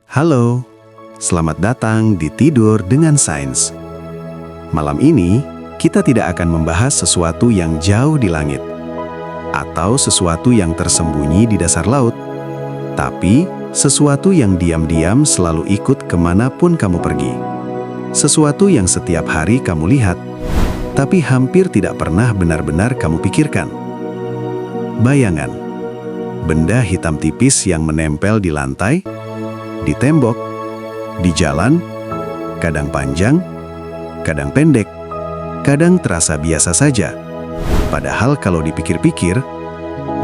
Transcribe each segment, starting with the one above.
Halo, selamat datang di Tidur dengan Sains. Malam ini, kita tidak akan membahas sesuatu yang jauh di langit atau sesuatu yang tersembunyi di dasar laut, tapi sesuatu yang diam-diam selalu ikut kemanapun kamu pergi. Sesuatu yang setiap hari kamu lihat, tapi hampir tidak pernah benar-benar kamu pikirkan. Bayangan, benda hitam tipis yang menempel di lantai, di tembok, di jalan, kadang panjang, kadang pendek, kadang terasa biasa saja. Padahal kalau dipikir-pikir,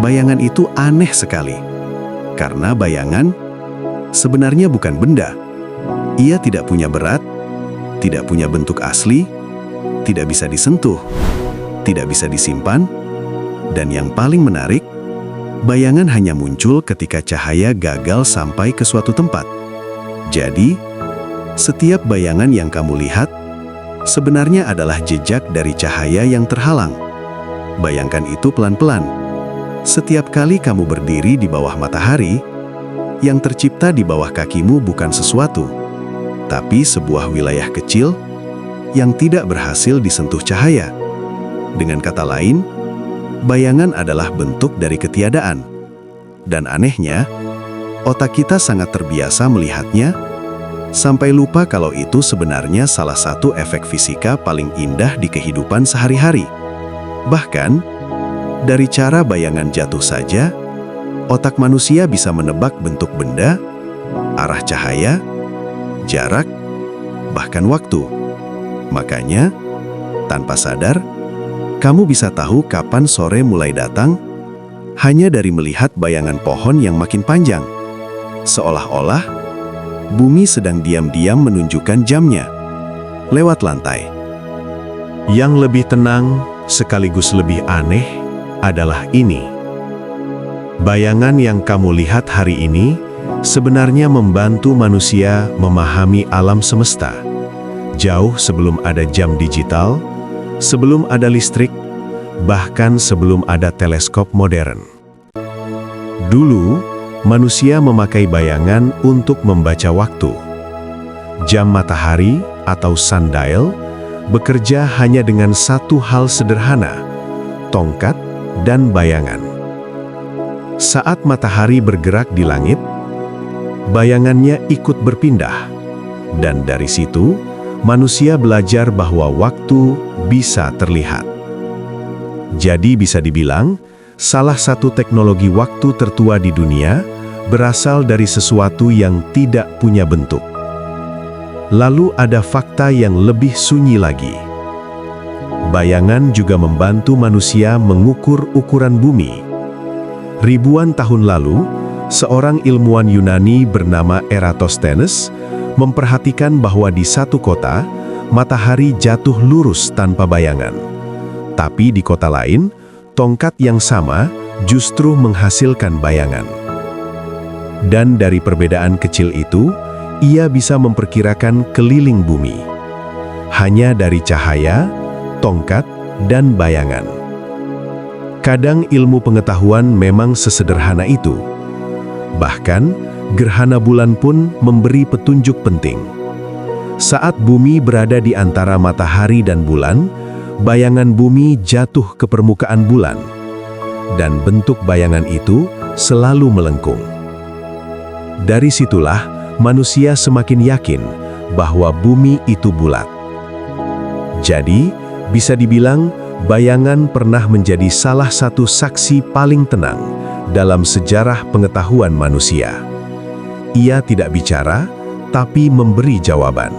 bayangan itu aneh sekali. Karena bayangan sebenarnya bukan benda. Ia tidak punya berat, tidak punya bentuk asli, tidak bisa disentuh, tidak bisa disimpan, dan yang paling menarik, bayangan hanya muncul ketika cahaya gagal sampai ke suatu tempat. Jadi, setiap bayangan yang kamu lihat sebenarnya adalah jejak dari cahaya yang terhalang. Bayangkan itu pelan-pelan. Setiap kali kamu berdiri di bawah matahari, yang tercipta di bawah kakimu bukan sesuatu, tapi sebuah wilayah kecil yang tidak berhasil disentuh cahaya. Dengan kata lain, bayangan adalah bentuk dari ketiadaan. Dan anehnya, otak kita sangat terbiasa melihatnya, sampai lupa kalau itu sebenarnya salah satu efek fisika paling indah di kehidupan sehari-hari. Bahkan, dari cara bayangan jatuh saja, otak manusia bisa menebak bentuk benda, arah cahaya, jarak, bahkan waktu. Makanya, tanpa sadar, kamu bisa tahu kapan sore mulai datang hanya dari melihat bayangan pohon yang makin panjang. Seolah-olah bumi sedang diam-diam menunjukkan jamnya lewat lantai. Yang lebih tenang sekaligus lebih aneh adalah ini. Bayangan yang kamu lihat hari ini sebenarnya membantu manusia memahami alam semesta. Jauh sebelum ada jam digital, sebelum ada listrik, bahkan sebelum ada teleskop modern. Dulu, manusia memakai bayangan untuk membaca waktu. Jam matahari atau sundial bekerja hanya dengan satu hal sederhana, tongkat dan bayangan. Saat matahari bergerak di langit, bayangannya ikut berpindah, dan dari situ, manusia belajar bahwa waktu bisa terlihat. Jadi bisa dibilang, salah satu teknologi waktu tertua di dunia berasal dari sesuatu yang tidak punya bentuk. Lalu ada fakta yang lebih sunyi lagi. Bayangan juga membantu manusia mengukur ukuran bumi. Ribuan tahun lalu, seorang ilmuwan Yunani bernama Eratosthenes memperhatikan bahwa di satu kota, matahari jatuh lurus tanpa bayangan. Tapi di kota lain, tongkat yang sama justru menghasilkan bayangan. Dan dari perbedaan kecil itu, ia bisa memperkirakan keliling bumi. Hanya dari cahaya, tongkat, dan bayangan. Kadang ilmu pengetahuan memang sesederhana itu. Bahkan, gerhana bulan pun memberi petunjuk penting. Saat bumi berada di antara matahari dan bulan, bayangan bumi jatuh ke permukaan bulan, dan bentuk bayangan itu selalu melengkung. Dari situlah manusia semakin yakin bahwa bumi itu bulat. Jadi, bisa dibilang bayangan pernah menjadi salah satu saksi paling tenang dalam sejarah pengetahuan manusia. Ia tidak bicara, tapi memberi jawaban.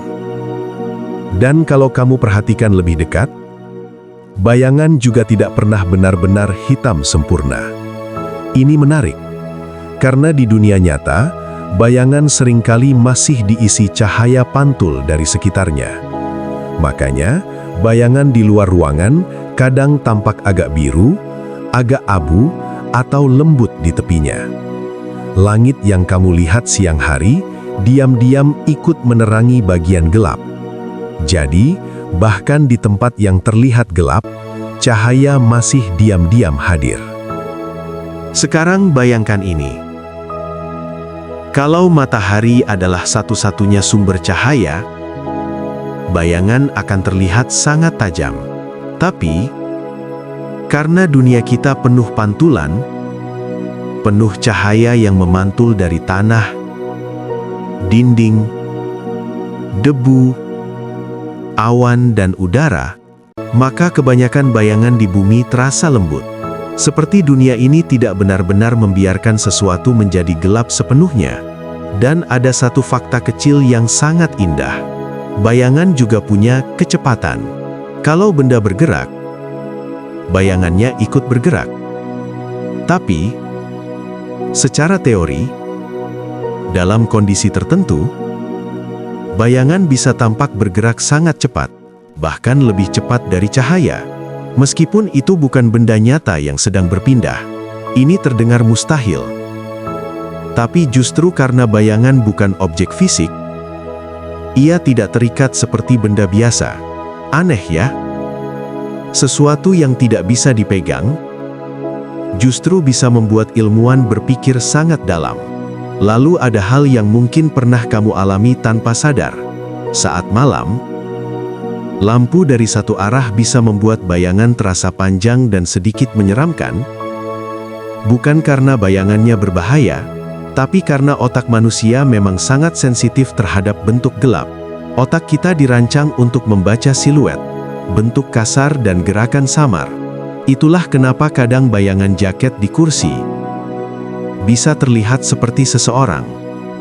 Dan kalau kamu perhatikan lebih dekat, bayangan juga tidak pernah benar-benar hitam sempurna. Ini menarik, karena di dunia nyata, bayangan seringkali masih diisi cahaya pantul dari sekitarnya. Makanya, bayangan di luar ruangan kadang tampak agak biru, agak abu, atau lembut di tepinya. Langit yang kamu lihat siang hari, diam-diam ikut menerangi bagian gelap. Jadi, bahkan di tempat yang terlihat gelap, cahaya masih diam-diam hadir. Sekarang bayangkan ini. Kalau matahari adalah satu-satunya sumber cahaya, bayangan akan terlihat sangat tajam. Tapi, karena dunia kita penuh pantulan, penuh cahaya yang memantul dari tanah, dinding, debu, awan, dan udara, maka kebanyakan bayangan di bumi terasa lembut. Seperti dunia ini tidak benar-benar membiarkan sesuatu menjadi gelap sepenuhnya. Dan ada satu fakta kecil yang sangat indah. Bayangan juga punya kecepatan. Kalau benda bergerak, bayangannya ikut bergerak. Tapi, secara teori, dalam kondisi tertentu, bayangan bisa tampak bergerak sangat cepat, bahkan lebih cepat dari cahaya. Meskipun itu bukan benda nyata yang sedang berpindah, ini terdengar mustahil. Tapi justru karena bayangan bukan objek fisik, ia tidak terikat seperti benda biasa. Aneh ya? Sesuatu yang tidak bisa dipegang, justru bisa membuat ilmuwan berpikir sangat dalam. Lalu ada hal yang mungkin pernah kamu alami tanpa sadar. Saat malam, lampu dari satu arah bisa membuat bayangan terasa panjang dan sedikit menyeramkan, bukan karena bayangannya berbahaya, tapi karena otak manusia memang sangat sensitif terhadap bentuk gelap. Otak kita dirancang untuk membaca siluet, bentuk kasar, dan gerakan samar. Itulah kenapa kadang bayangan jaket di kursi bisa terlihat seperti seseorang,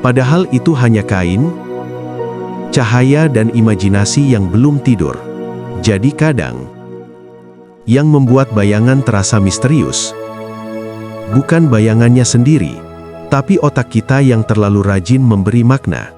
padahal itu hanya kain, cahaya, dan imajinasi yang belum tidur. Jadi kadang, yang membuat bayangan terasa misterius, bukan bayangannya sendiri, tapi otak kita yang terlalu rajin memberi makna.